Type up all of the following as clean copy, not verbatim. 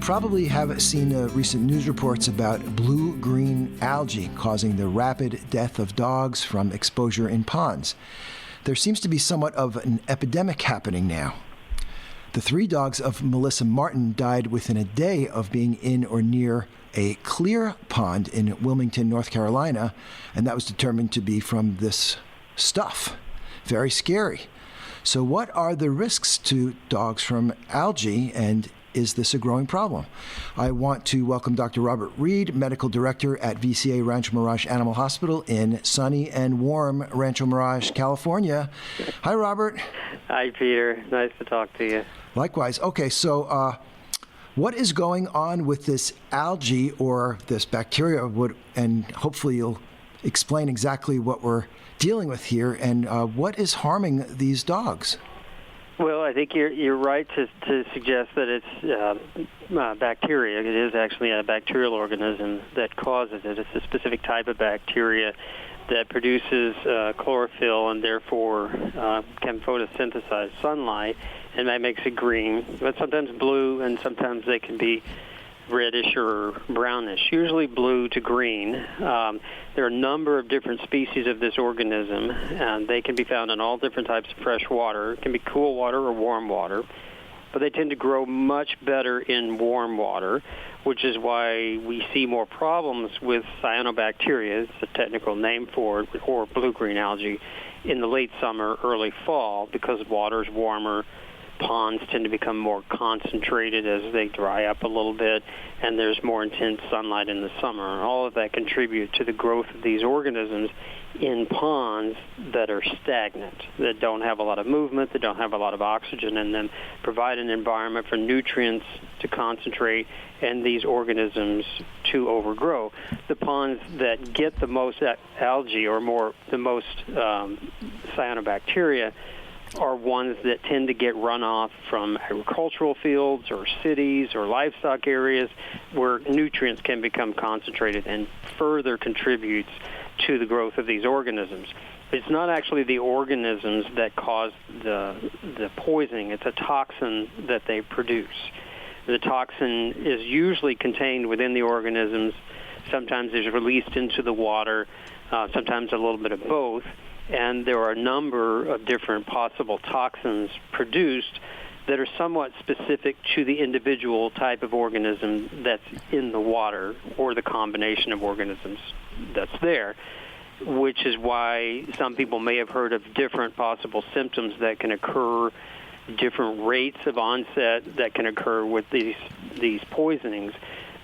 probably have seen recent news reports about blue-green algae causing the rapid death of dogs from exposure in ponds. There seems to be somewhat of an epidemic happening now. The 3 dogs of Melissa Martin died within a day of being in or near a clear pond in Wilmington, North Carolina, and that was determined to be from this stuff. Very scary. So what are the risks to dogs from algae, and is this a growing problem? I want to welcome Dr. Robert Reed, Medical Director at VCA Rancho Mirage Animal Hospital in sunny and warm Rancho Mirage, California. Hi, Robert. Hi, Peter. Nice to talk to you. Likewise. Okay, so what is going on with this algae or this bacteria? And hopefully you'll explain exactly what we're dealing with here and what is harming these dogs. Well, I think you're right to suggest that it's bacteria. It is actually a bacterial organism that causes it. It's a specific type of bacteria that produces chlorophyll and therefore can photosynthesize sunlight, and that makes it green, but sometimes blue, and sometimes they can be reddish or brownish, usually blue to green. There are a number of different species of this organism, and they can be found in all different types of fresh water. It can be cool water or warm water, but they tend to grow much better in warm water, which is why we see more problems with cyanobacteria, it's a technical name for it, or blue-green algae, in the late summer, early fall, because water is warmer. Ponds tend to become more concentrated as they dry up a little bit, and there's more intense sunlight in the summer. And all of that contributes to the growth of these organisms in ponds that are stagnant, that don't have a lot of movement, that don't have a lot of oxygen in them, provide an environment for nutrients to concentrate and these organisms to overgrow. The ponds that get the most algae or the most cyanobacteria are ones that tend to get runoff from agricultural fields or cities or livestock areas where nutrients can become concentrated and further contributes to the growth of these organisms. It's not actually the organisms that cause the poisoning. It's a toxin that they produce. The toxin is usually contained within the organisms. Sometimes it's released into the water, sometimes a little bit of both. And there are a number of different possible toxins produced that are somewhat specific to the individual type of organism that's in the water or the combination of organisms that's there, which is why some people may have heard of different possible symptoms that can occur, different rates of onset that can occur with these poisonings,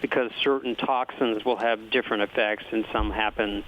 because certain toxins will have different effects and some happen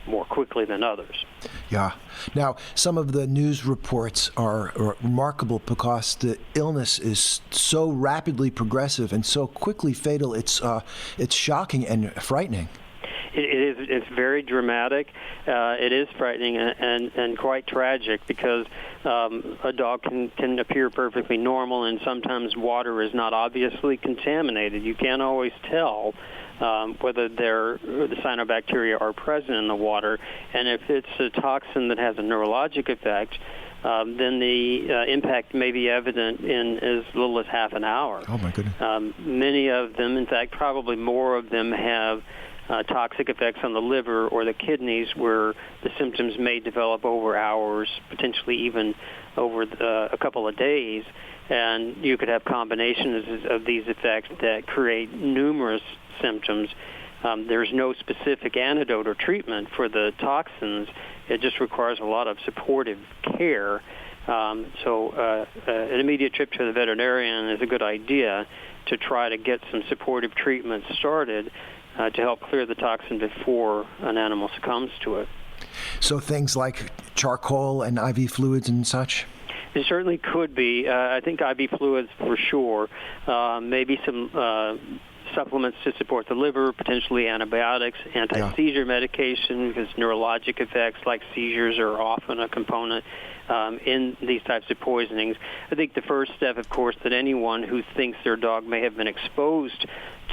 more quickly than others. Yeah. Now, some of the news reports are remarkable because the illness is so rapidly progressive and so quickly fatal. It's shocking and frightening. It is. It's very dramatic. It is frightening and quite tragic because a dog can appear perfectly normal, and sometimes water is not obviously contaminated. You can't always tell whether the cyanobacteria are present in the water, and if it's a toxin that has a neurologic effect, then the impact may be evident in as little as half an hour. Oh, my goodness. Many of them, in fact, probably more of them have toxic effects on the liver or the kidneys, where the symptoms may develop over hours, potentially even over a couple of days. And you could have combinations of these effects that create numerous symptoms. There's no specific antidote or treatment for the toxins. It just requires a lot of supportive care. So an immediate trip to the veterinarian is a good idea to try to get some supportive treatment started to help clear the toxin before an animal succumbs to it. So things like charcoal and IV fluids and such? It certainly could be. I think IV fluids for sure. Maybe some supplements to support the liver, potentially antibiotics, anti-seizure medication, because neurologic effects like seizures are often a component in these types of poisonings. I think the first step, of course, that anyone who thinks their dog may have been exposed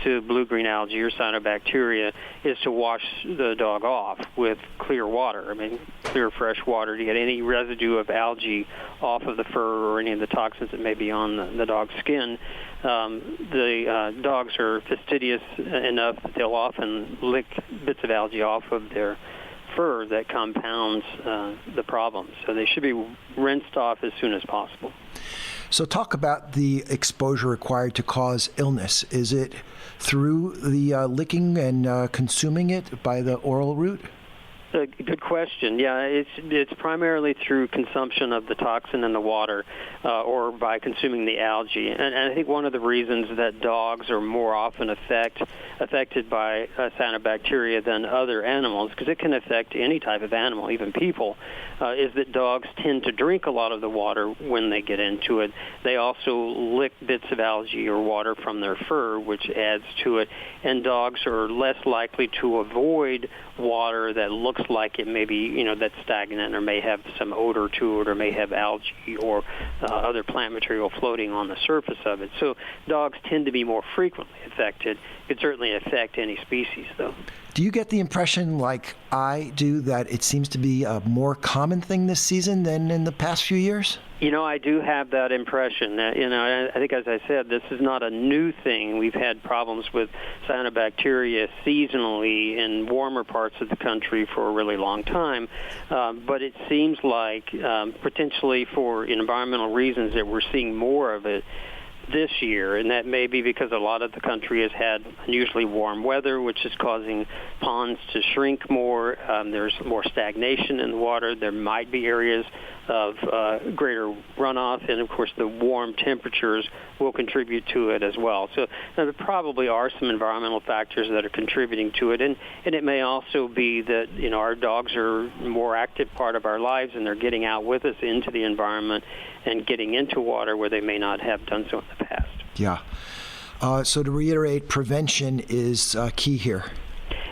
to blue-green algae or cyanobacteria is to wash the dog off with clear water. I mean, clear, fresh water to get any residue of algae off of the fur or any of the toxins that may be on the dog's skin. The dogs are fastidious enough that they'll often lick bits of algae off of their fur that compounds the problem. So they should be rinsed off as soon as possible. So talk about the exposure required to cause illness. Is it through the licking and consuming it by the oral route? Good question. Yeah, it's primarily through consumption of the toxin in the water or by consuming the algae. And I think one of the reasons that dogs are more often affected by cyanobacteria than other animals, because it can affect any type of animal, even people, is that dogs tend to drink a lot of the water when they get into it. They also lick bits of algae or water from their fur, which adds to it. And dogs are less likely to avoid water that looks like it may be, that's stagnant or may have some odor to it or may have algae or other plant material floating on the surface of it. So dogs tend to be more frequently affected. It could certainly affect any species, though. Do you get the impression, like I do, that it seems to be a more common thing this season than in the past few years? I do have that impression. I think, as I said, this is not a new thing. We've had problems with cyanobacteria seasonally in warmer parts of the country for a really long time. But it seems like, potentially for environmental reasons, that we're seeing more of it this year, and that may be because a lot of the country has had unusually warm weather, which is causing ponds to shrink more. There's more stagnation in the water. There might be areas of greater runoff, and of course the warm temperatures will contribute to it as well. So there probably are some environmental factors that are contributing to it, and it may also be that our dogs are a more active part of our lives, and they're getting out with us into the environment and getting into water where they may not have done so in the past. Yeah. So to reiterate, prevention is key here.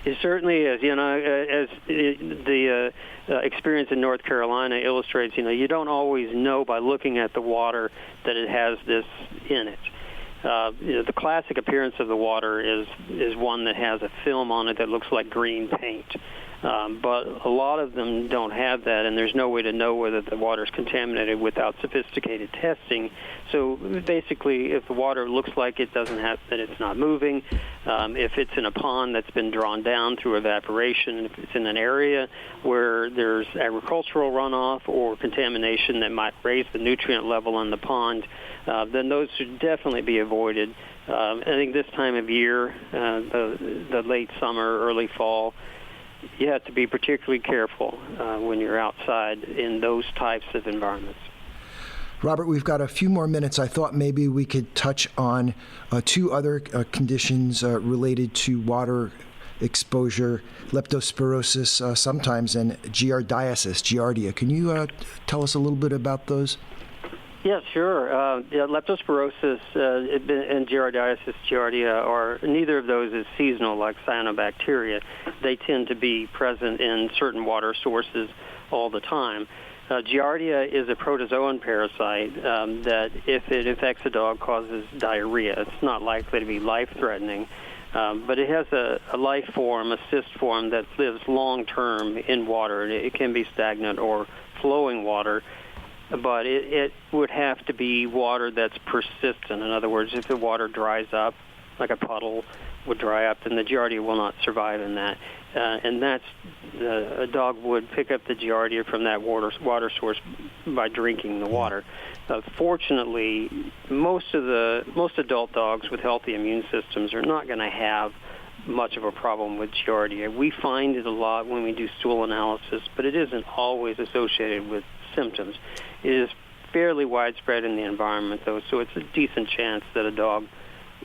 It certainly is. As the experience in North Carolina illustrates, you don't always know by looking at the water that it has this in it. The classic appearance of the water is one that has a film on it that looks like green paint. But a lot of them don't have that, and there's no way to know whether the water is contaminated without sophisticated testing. So basically, if the water looks like it doesn't have, that it's not moving, if it's in a pond that's been drawn down through evaporation, if it's in an area where there's agricultural runoff or contamination that might raise the nutrient level in the pond, then those should definitely be avoided. I think this time of year, the late summer, early fall, you have to be particularly careful when you're outside in those types of environments. Robert, we've got a few more minutes. I thought maybe we could touch on two other conditions related to water exposure, leptospirosis sometimes, and giardiasis, giardia. Can you tell us a little bit about those? Yeah, sure. Leptospirosis and giardiasis, giardia, neither of those is seasonal like cyanobacteria. They tend to be present in certain water sources all the time. Giardia is a protozoan parasite that, if it infects a dog, causes diarrhea. It's not likely to be life-threatening, but it has a life form, a cyst form, that lives long-term in water. It can be stagnant or flowing water, but it would have to be water that's persistent. In other words, if the water dries up, like a puddle would dry up, then the giardia will not survive in that. And a dog would pick up the giardia from that water source by drinking the water. Fortunately, most adult dogs with healthy immune systems are not going to have much of a problem with giardia. We find it a lot when we do stool analysis, but it isn't always associated with symptoms. It is fairly widespread in the environment, though, so it's a decent chance that a dog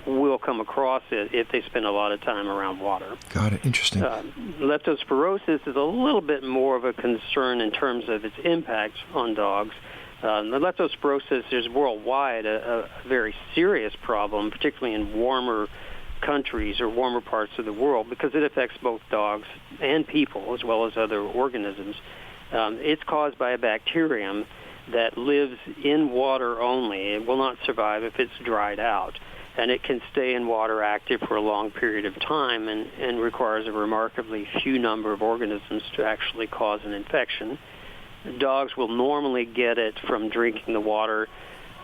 will come across it if they spend a lot of time around water. Got it. Interesting. Leptospirosis is a little bit more of a concern in terms of its impact on dogs. The leptospirosis is worldwide a very serious problem, particularly in warmer countries or warmer parts of the world, because it affects both dogs and people as well as other organisms. It's caused by a bacterium that lives in water only. It will not survive if it's dried out. and it can stay in water active for a long period of time and requires a remarkably few number of organisms to actually cause an infection. Dogs will normally get it from drinking the water,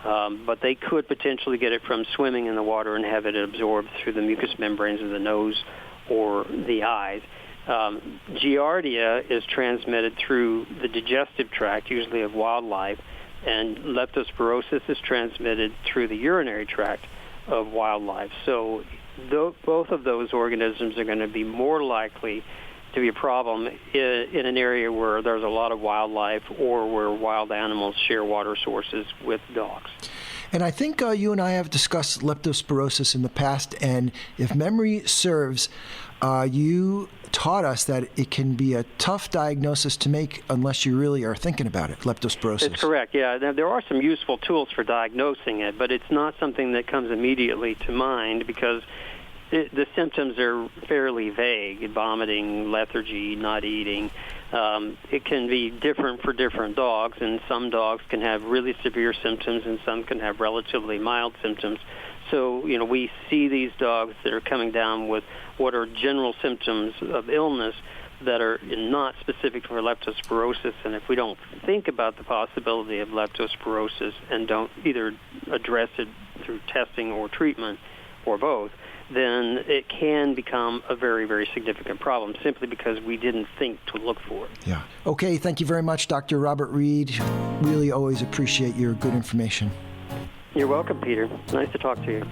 but they could potentially get it from swimming in the water and have it absorbed through the mucous membranes of the nose or the eyes. Giardia is transmitted through the digestive tract, usually of wildlife, and leptospirosis is transmitted through the urinary tract of wildlife. So both of those organisms are going to be more likely to be a problem in an area where there's a lot of wildlife or where wild animals share water sources with dogs. And I think you and I have discussed leptospirosis in the past, and if memory serves, you taught us that it can be a tough diagnosis to make unless you really are thinking about it, leptospirosis. That's correct, yeah. There are some useful tools for diagnosing it, but it's not something that comes immediately to mind because the symptoms are fairly vague: vomiting, lethargy, not eating. It can be different for different dogs, and some dogs can have really severe symptoms and some can have relatively mild symptoms. So, we see these dogs that are coming down with what are general symptoms of illness that are not specific for leptospirosis, and if we don't think about the possibility of leptospirosis and don't either address it through testing or treatment or both, then it can become a very, very significant problem simply because we didn't think to look for it. Yeah. Okay, thank you very much, Dr. Robert Reed. Really always appreciate your good information. You're welcome, Peter. Nice to talk to you.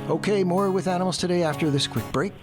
Okay, more with Animals Today after this quick break.